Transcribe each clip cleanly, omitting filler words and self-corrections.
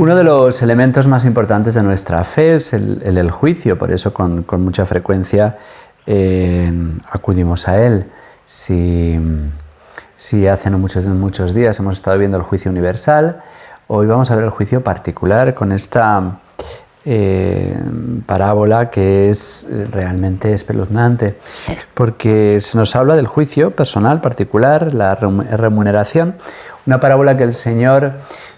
Uno de los elementos más importantes de nuestra fe es el juicio, por eso con mucha frecuencia acudimos a él. Si hace no muchos días hemos estado viendo el juicio universal, hoy vamos a ver el juicio particular con esta parábola que es realmente espeluznante, porque se nos habla del juicio personal particular, la remuneración, una parábola que el Señor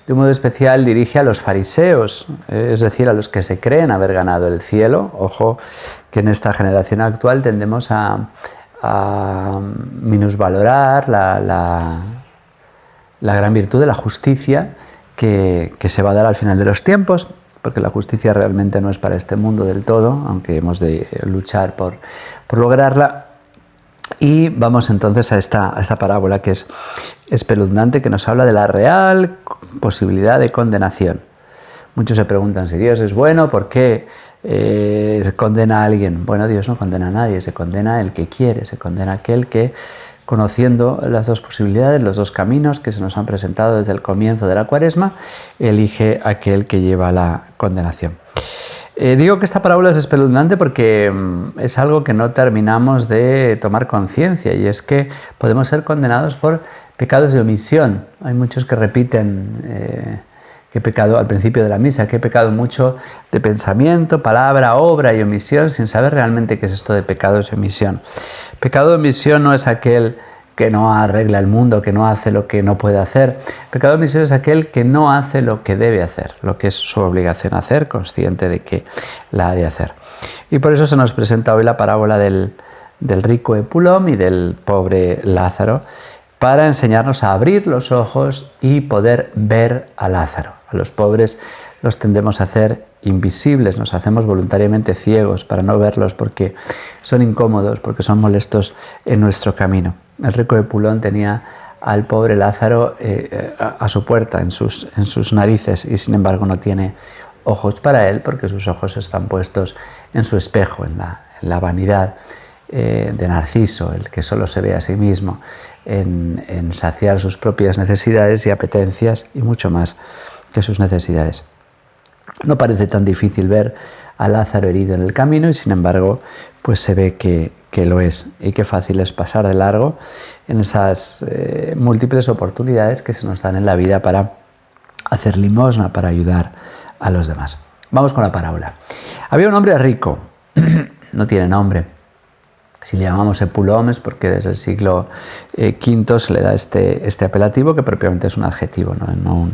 de un modo especial dirige a los fariseos, es decir, a los que se creen haber ganado el cielo. Ojo que en esta generación actual tendemos a minusvalorar la gran virtud de la justicia que se va a dar al final de los tiempos, porque la justicia realmente no es para este mundo del todo, aunque hemos de luchar por lograrla. Y vamos entonces a esta parábola que es espeluznante, que nos habla de la real posibilidad de condenación. Muchos se preguntan si Dios es bueno, ¿por qué se condena a alguien? Bueno, Dios no condena a nadie, se condena el que quiere, se condena a aquel que, conociendo las dos posibilidades, los dos caminos que se nos han presentado desde el comienzo de la Cuaresma, elige aquel que lleva la condenación. Digo que esta parábola es espeluznante porque es algo que no terminamos de tomar conciencia, y es que podemos ser condenados por pecados de omisión. Hay muchos que repiten que he pecado al principio de la misa, que he pecado mucho de pensamiento, palabra, obra y omisión, sin saber realmente qué es esto de pecados de omisión. Pecado de omisión no es aquel que no arregla el mundo, que no hace lo que no puede hacer. Pecado de omisión es aquel que no hace lo que debe hacer, lo que es su obligación hacer, consciente de que la ha de hacer. Y por eso se nos presenta hoy la parábola del rico Epulón y del pobre Lázaro, para enseñarnos a abrir los ojos y poder ver a Lázaro. A los pobres los tendemos a hacer invisibles, nos hacemos voluntariamente ciegos para no verlos porque son incómodos, porque son molestos en nuestro camino. El rico Epulón tenía al pobre Lázaro a su puerta, en sus narices, y sin embargo no tiene ojos para él porque sus ojos están puestos en su espejo, en la vanidad de Narciso, el que solo se ve a sí mismo, en saciar sus propias necesidades y apetencias y mucho más que sus necesidades. No parece tan difícil ver a Lázaro herido en el camino y sin embargo pues se ve que lo es, y qué fácil es pasar de largo en esas múltiples oportunidades que se nos dan en la vida para hacer limosna, para ayudar a los demás. Vamos con la parábola. Había un hombre rico, no tiene nombre. Si le llamamos Epulón es porque desde el siglo V se le da este apelativo, que propiamente es un adjetivo, no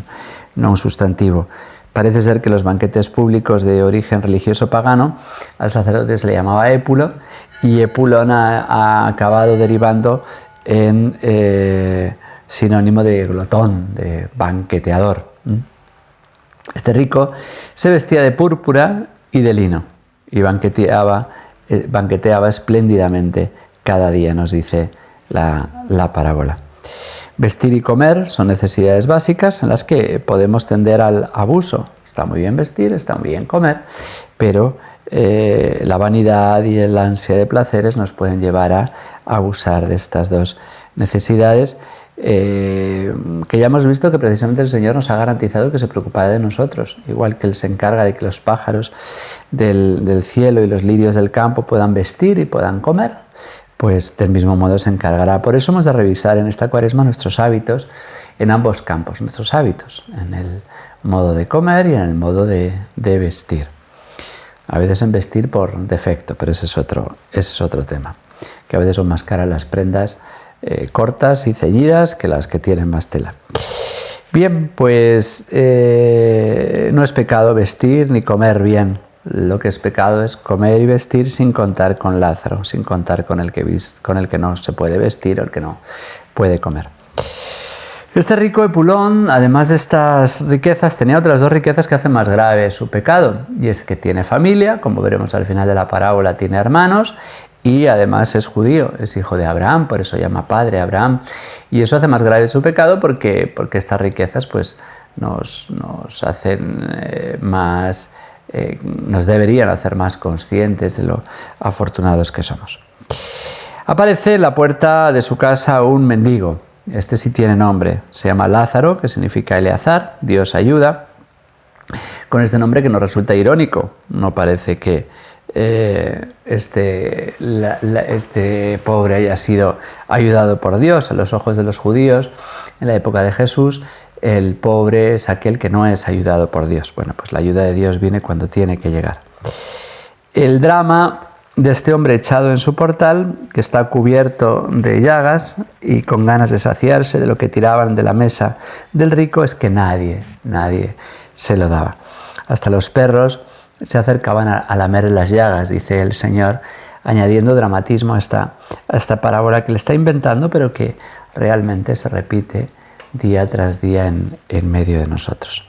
un sustantivo. Parece ser que los banquetes públicos de origen religioso pagano al sacerdote se le llamaba Épulo, y Epulón ha acabado derivando en sinónimo de glotón, de banqueteador. Este rico se vestía de púrpura y de lino y banqueteaba espléndidamente cada día, nos dice la parábola. Vestir y comer son necesidades básicas en las que podemos tender al abuso. Está muy bien vestir, está muy bien comer, pero la vanidad y el ansia de placeres nos pueden llevar a abusar de estas dos necesidades, que ya hemos visto que precisamente el Señor nos ha garantizado que se preocupará de nosotros, igual que Él se encarga de que los pájaros del cielo y los lirios del campo puedan vestir y puedan comer, pues del mismo modo se encargará. Por eso hemos de revisar en esta Cuaresma nuestros hábitos en ambos campos, nuestros hábitos en el modo de comer y en el modo de vestir. A veces en vestir por defecto, pero ese es otro tema, que a veces son más caras las prendas cortas y ceñidas que las que tienen más tela. Bien, pues no es pecado vestir ni comer bien. Lo que es pecado es comer y vestir sin contar con Lázaro, sin contar con el que no se puede vestir o el que no puede comer. Este rico Epulón, además de estas riquezas, tenía otras dos riquezas que hacen más grave su pecado, y es que tiene familia, como veremos al final de la parábola, tiene hermanos, y además es judío, es hijo de Abraham, por eso llama padre Abraham, y eso hace más grave su pecado porque estas riquezas pues nos hacen más, nos deberían hacer más conscientes de lo afortunados que somos. Aparece en la puerta de su casa un mendigo. Este sí tiene nombre, se llama Lázaro, que significa Eleazar, Dios ayuda. con este nombre que nos resulta irónico. No parece que este pobre haya sido ayudado por Dios. A los ojos de los judíos, en la época de Jesús, el pobre es aquel que no es ayudado por Dios. Bueno, pues la ayuda de Dios viene cuando tiene que llegar. El drama de este hombre echado en su portal, que está cubierto de llagas y con ganas de saciarse de lo que tiraban de la mesa del rico, es que nadie se lo daba. Hasta los perros se acercaban a lamer las llagas, dice el Señor, añadiendo dramatismo a esta parábola que le está inventando, pero que realmente se repite día tras día en medio de nosotros.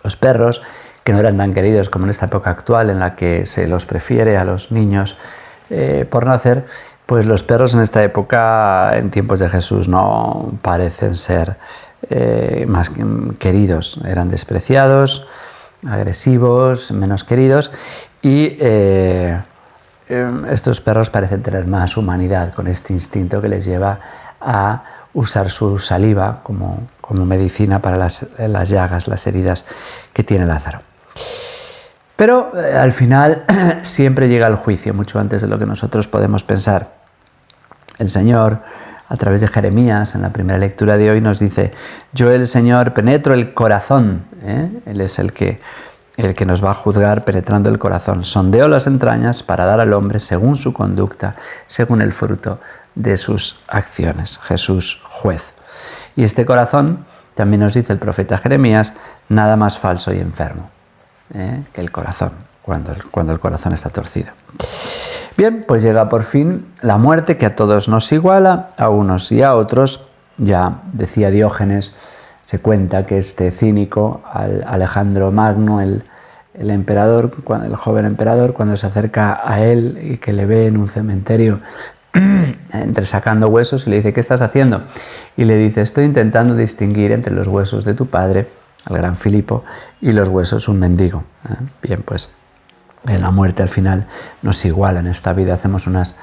Los perros, que no eran tan queridos como en esta época actual en la que se los prefiere a los niños por nacer, pues los perros en esta época, en tiempos de Jesús, no parecen ser más queridos. Eran despreciados, agresivos, menos queridos, y estos perros parecen tener más humanidad, con este instinto que les lleva a usar su saliva como medicina para las llagas, las heridas que tiene Lázaro. Pero al final siempre llega el juicio, mucho antes de lo que nosotros podemos pensar. El Señor, a través de Jeremías, en la primera lectura de hoy, nos dice: yo, el Señor, penetro el corazón. Él es el que nos va a juzgar penetrando el corazón. Sondeo las entrañas para dar al hombre según su conducta, según el fruto de sus acciones. Jesús, juez. Y este corazón, también nos dice el profeta Jeremías, nada más falso y enfermo que el corazón, cuando el corazón está torcido. Bien, pues llega por fin la muerte, que a todos nos iguala, a unos y a otros. Ya decía Diógenes, se cuenta que este cínico, Alejandro Magno, el emperador, el joven emperador, cuando se acerca a él y que le ve en un cementerio entresacando huesos, y le dice: ¿qué estás haciendo? Y le dice: estoy intentando distinguir entre los huesos de tu padre, el gran Filipo, y los huesos de un mendigo. Bien, pues en la muerte al final nos iguala. En esta vida hacemos unas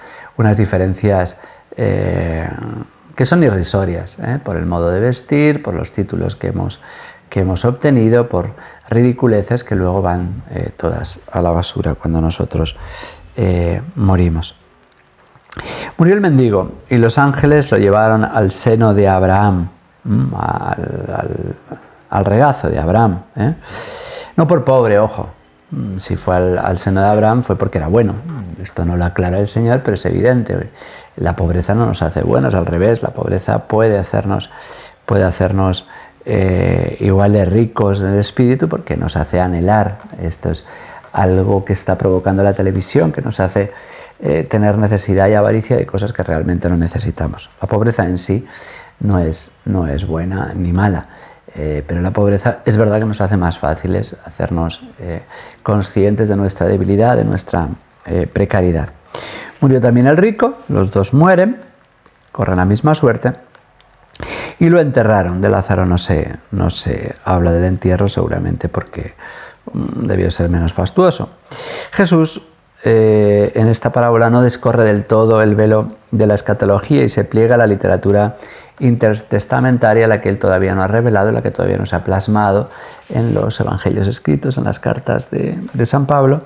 diferencias que son irrisorias, por el modo de vestir, por los títulos que hemos obtenido, por ridiculeces que luego van todas a la basura cuando nosotros morimos. Murió el mendigo y los ángeles lo llevaron al seno de Abraham, al regazo de Abraham. No por pobre, ojo. Si fue al seno de Abraham fue porque era bueno. Esto no lo aclara el Señor, pero es evidente. La pobreza no nos hace buenos, al revés. La pobreza puede hacernos igual de ricos en el espíritu, porque nos hace anhelar. Esto es algo que está provocando la televisión, que nos hace tener necesidad y avaricia de cosas que realmente no necesitamos. La pobreza en sí no es buena ni mala, pero la pobreza es verdad que nos hace más fáciles hacernos conscientes de nuestra debilidad, de nuestra precariedad. Murió también el rico, los dos mueren, corren la misma suerte, y lo enterraron. De Lázaro no se habla del entierro, seguramente porque debió ser menos fastuoso. Jesús en esta parábola no descorre del todo el velo de la escatología y se pliega a la literatura intertestamentaria, la que él todavía no ha revelado, la que todavía no se ha plasmado en los evangelios escritos, en las cartas de San Pablo,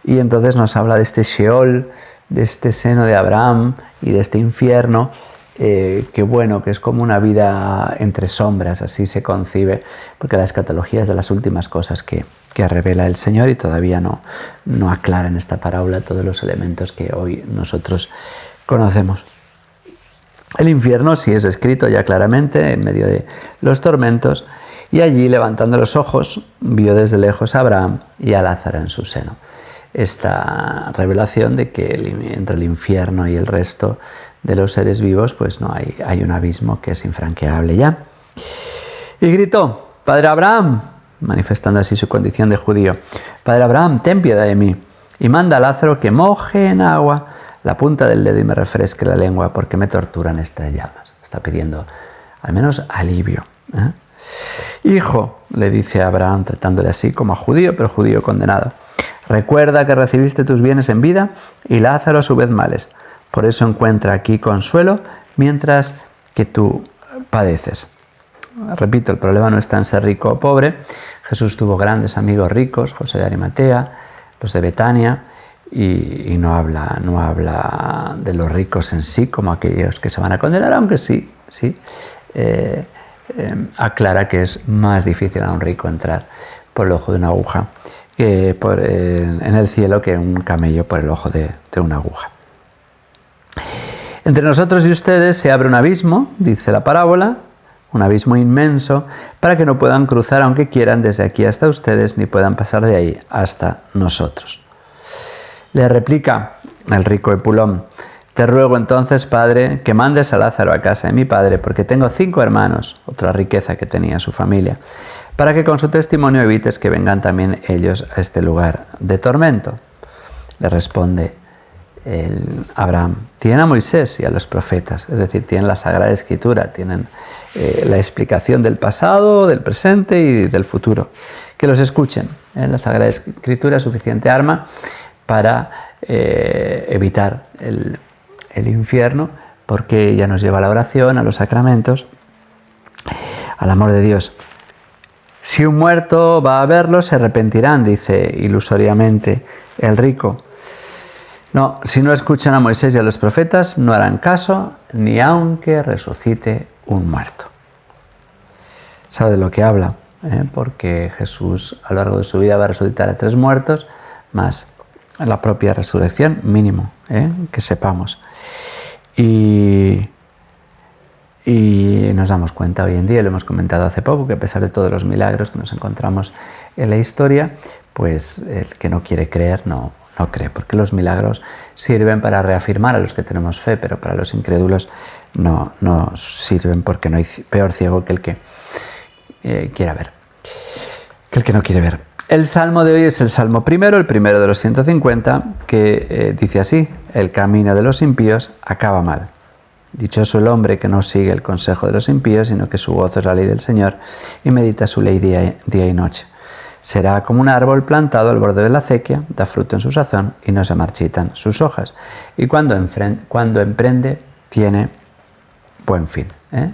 y entonces nos habla de este Sheol, de este seno de Abraham y de este infierno, que bueno, que es como una vida entre sombras, así se concibe, porque la escatología es de las últimas cosas que revela el Señor, y todavía no aclara en esta parábola todos los elementos que hoy nosotros conocemos. El infierno sí es escrito ya claramente en medio de los tormentos, y allí, levantando los ojos, vio desde lejos a Abraham y a Lázaro en su seno. Esta revelación de que entre el infierno y el resto de los seres vivos, pues no hay un abismo que es infranqueable ya. Y gritó: Padre Abraham, manifestando así su condición de judío, Padre Abraham, ten piedad de mí, y manda a Lázaro que moje en agua la punta del dedo y me refresque la lengua, porque me torturan estas llamas. Está pidiendo al menos alivio. Hijo, le dice a Abraham, tratándole así como a judío, pero judío condenado, recuerda que recibiste tus bienes en vida y Lázaro a su vez males. Por eso encuentra aquí consuelo mientras que tú padeces. Repito, el problema no está en ser rico o pobre. Jesús tuvo grandes amigos ricos, José de Arimatea, los de Betania, y no habla de los ricos en sí como aquellos que se van a condenar, aunque sí, aclara que es más difícil a un rico entrar por el ojo de una aguja en el cielo que un camello por el ojo de una aguja. Entre nosotros y ustedes se abre un abismo, dice la parábola, un abismo inmenso, para que no puedan cruzar aunque quieran desde aquí hasta ustedes, ni puedan pasar de ahí hasta nosotros. Le replica el rico Epulón: te ruego entonces, Padre, que mandes a Lázaro a casa de mi padre, porque tengo 5 hermanos, otra riqueza que tenía su familia, para que con su testimonio evites que vengan también ellos a este lugar de tormento. Le responde Abraham: tienen a Moisés y a los profetas, es decir, tienen la Sagrada Escritura, tienen la explicación del pasado, del presente y del futuro. Que los escuchen. La Sagrada Escritura es suficiente arma para evitar el infierno, porque ella nos lleva a la oración, a los sacramentos, al amor de Dios. Si un muerto va a verlo, se arrepentirán, dice ilusoriamente el rico. No, si no escuchan a Moisés y a los profetas, no harán caso, ni aunque resucite un muerto. Sabe de lo que habla, porque Jesús a lo largo de su vida va a resucitar a 3 muertos, más la propia resurrección, mínimo, que sepamos. Y nos damos cuenta hoy en día, lo hemos comentado hace poco, que a pesar de todos los milagros que nos encontramos en la historia, pues el que no quiere creer no cree, porque los milagros sirven para reafirmar a los que tenemos fe, pero para los incrédulos no sirven, porque no hay peor ciego que el que quiera ver, que el que no quiere ver. El salmo de hoy es el salmo primero, el primero de los 150, que dice así: el camino de los impíos acaba mal. Dichoso el hombre que no sigue el consejo de los impíos, sino que su gozo es la ley del Señor y medita su ley día y noche. Será como un árbol plantado al borde de la acequia, da fruto en su sazón y no se marchitan sus hojas. Y cuando emprende, tiene buen fin.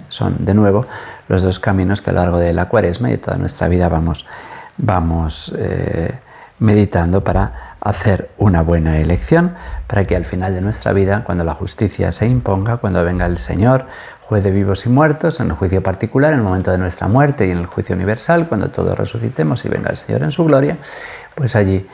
Son, de nuevo, los 2 caminos que a lo largo de la Cuaresma y de toda nuestra vida vamos meditando para hacer una buena elección, para que al final de nuestra vida, cuando la justicia se imponga, cuando venga el Señor, juez de vivos y muertos, en el juicio particular, en el momento de nuestra muerte y en el juicio universal, cuando todos resucitemos y venga el Señor en su gloria, pues allí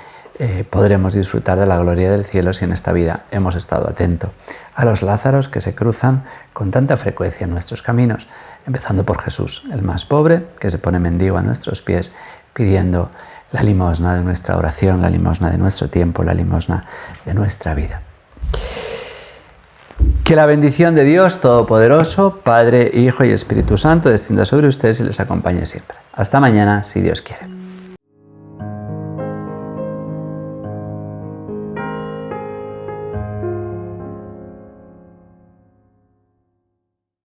podremos disfrutar de la gloria del cielo si en esta vida hemos estado atentos a los Lázaros que se cruzan con tanta frecuencia en nuestros caminos, empezando por Jesús, el más pobre, que se pone mendigo a nuestros pies, pidiendo la limosna de nuestra oración, la limosna de nuestro tiempo, la limosna de nuestra vida. Que la bendición de Dios Todopoderoso, Padre, Hijo y Espíritu Santo, descienda sobre ustedes y les acompañe siempre. Hasta mañana, si Dios quiere.